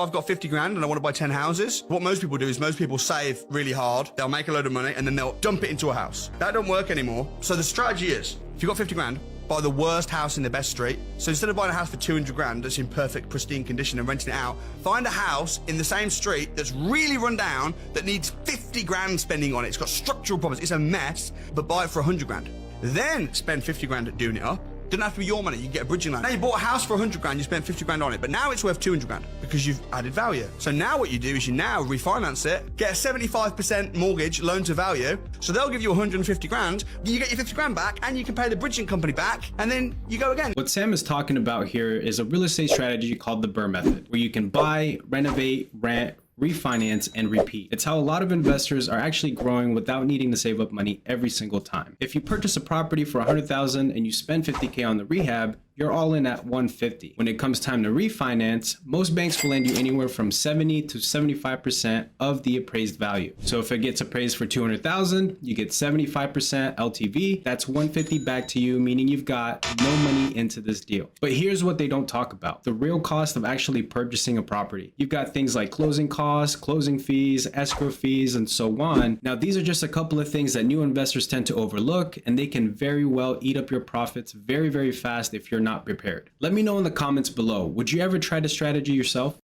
I've got 50 grand and I want to buy 10 houses. What most people do is most people save really hard. They'll make a load of money and then they'll dump it into a house. That don't work anymore. So the strategy is, if you've got 50 grand, buy the worst house in the best street. So instead of buying a house for 200 grand that's in perfect, pristine condition and renting it out, find a house in the same street that's really run down that needs 50 grand spending on it. It's got structural problems. It's a mess, but buy it for 100 grand. Then spend 50 grand at doing it up. Doesn't have to be your money. You get a bridging loan. Now you bought a house for 100 grand, you spent 50 grand on it, but now it's worth 200 grand because you've added value. So now what you do is you now refinance it, get a 75% mortgage loan to value. So they'll give you 150 grand, you get your 50 grand back and you can pay the bridging company back and then you go again. What Sam is talking about here is a real estate strategy called the BRRRR method, where you can buy, renovate, rent, refinance, and repeat. It's how a lot of investors are actually growing without needing to save up money every single time. If you purchase a property for 100,000 and you spend 50K on the rehab, you're all in at 150. When it comes time to refinance, most banks will lend you anywhere from 70 to 75% of the appraised value. So if it gets appraised for 200,000, you get 75% LTV. That's 150 back to you, meaning you've got no money into this deal. But here's what they don't talk about: the real cost of actually purchasing a property. You've got things like closing costs, closing fees, escrow fees, and so on. Now, these are just a couple of things that new investors tend to overlook, and they can very well eat up your profits very, very fast if you're not prepared. Let me know in the comments below, would you ever try this strategy yourself?